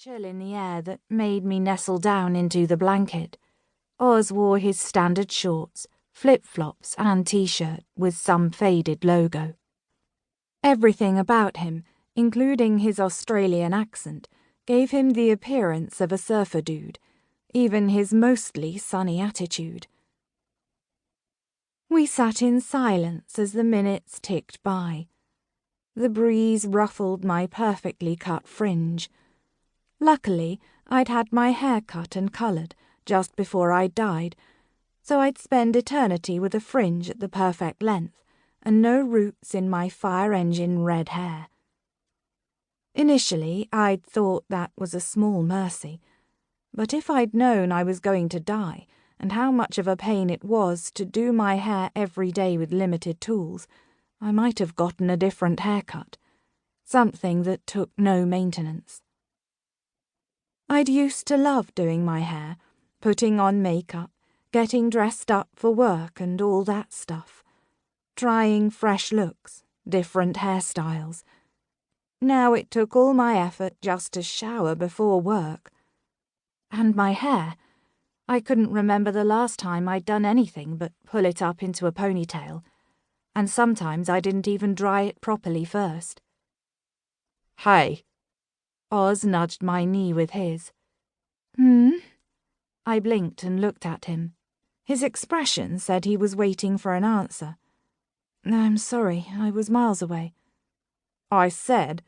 chill in the air that made me nestle down into the blanket. Oz wore his standard shorts, flip-flops and t-shirt with some faded logo. Everything about him, including his Australian accent, gave him the appearance of a surfer dude, even his mostly sunny attitude. We sat in silence as the minutes ticked by. The breeze ruffled my perfectly cut fringe. Luckily, I'd had my hair cut and coloured just before I died, so I'd spend eternity with a fringe at the perfect length and no roots in my fire engine red hair. Initially, I'd thought that was a small mercy, but if I'd known I was going to die and how much of a pain it was to do my hair every day with limited tools, I might have gotten a different haircut, something that took no maintenance. I'd used to love doing my hair, putting on makeup, getting dressed up for work and all that stuff. Trying fresh looks, different hairstyles. Now it took all my effort just to shower before work. And my hair. I couldn't remember the last time I'd done anything but pull it up into a ponytail. And sometimes I didn't even dry it properly first. "Hey." Oz nudged my knee with his. I blinked and looked at him. His expression said he was waiting for an answer. I'm sorry, I was miles away. "I said,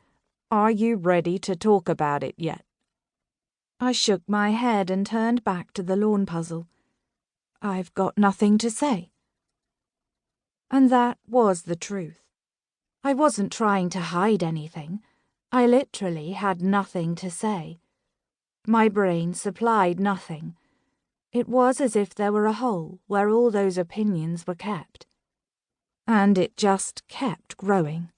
are you ready to talk about it yet?" I shook my head and turned back to the lawn puzzle. I've got nothing to say. And that was the truth. I wasn't trying to hide anything. I literally had nothing to say. My brain supplied nothing. It was as if there were a hole where all those opinions were kept. And it just kept growing.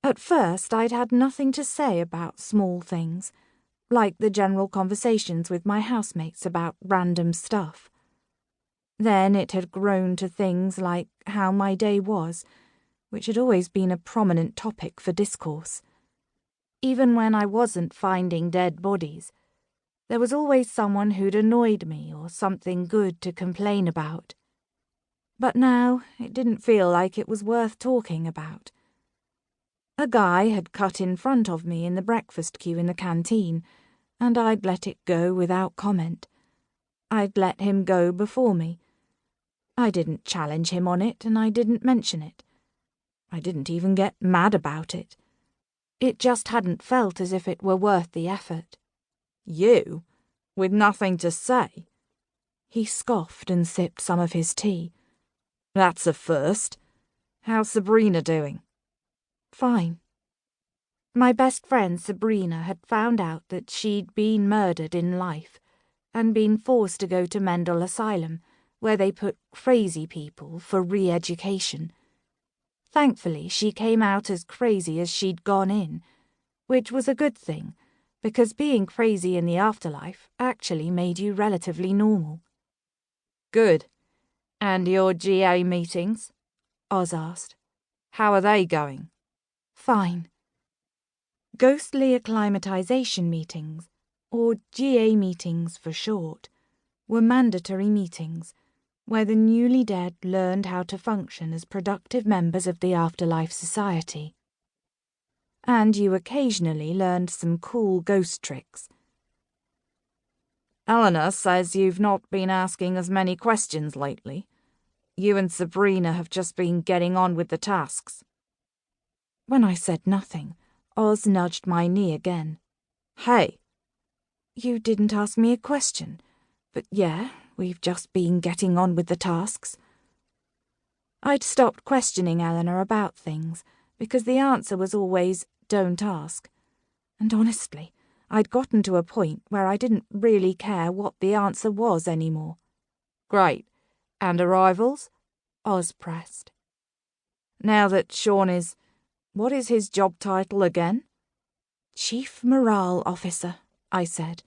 At first, I'd had nothing to say about small things, like the general conversations with my housemates about random stuff. Then it had grown to things like how my day was, which had always been a prominent topic for discourse. Even when I wasn't finding dead bodies, there was always someone who'd annoyed me or something good to complain about. But now it didn't feel like it was worth talking about. A guy had cut in front of me in the breakfast queue in the canteen, and I'd let it go without comment. I'd let him go before me. I didn't challenge him on it, and I didn't mention it. I didn't even get mad about it. It just hadn't felt as if it were worth the effort. "You? With nothing to say?" He scoffed and sipped some of his tea. "That's a first. How's Sabrina doing?" "Fine." My best friend Sabrina had found out that she'd been murdered in life and been forced to go to mental asylum, where they put crazy people for re-education. Thankfully, she came out as crazy as she'd gone in, which was a good thing, because being crazy in the afterlife actually made you relatively normal. "Good. And your GA meetings?" Oz asked. "How are they going?" "Fine." Ghostly acclimatization meetings, or GA meetings for short, were mandatory meetings where the newly dead learned how to function as productive members of the afterlife society. And you occasionally learned some cool ghost tricks. "Eleanor says you've not been asking as many questions lately. You and Sabrina have just been getting on with the tasks." When I said nothing, Oz nudged my knee again. "Hey." "You didn't ask me a question, but yeah, we've just been getting on with the tasks." I'd stopped questioning Eleanor about things, because the answer was always, "Don't ask." And honestly, I'd gotten to a point where I didn't really care what the answer was anymore. "Great. And arrivals?" Oz pressed. "Now that Sean is... what is his job title again?" "Chief Morale Officer," I said,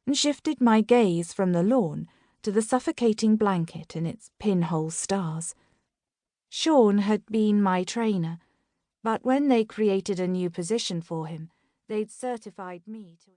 and shifted my gaze from the lawn to the suffocating blanket and its pinhole stars. Sean had been my trainer, but when they created a new position for him, they'd certified me to...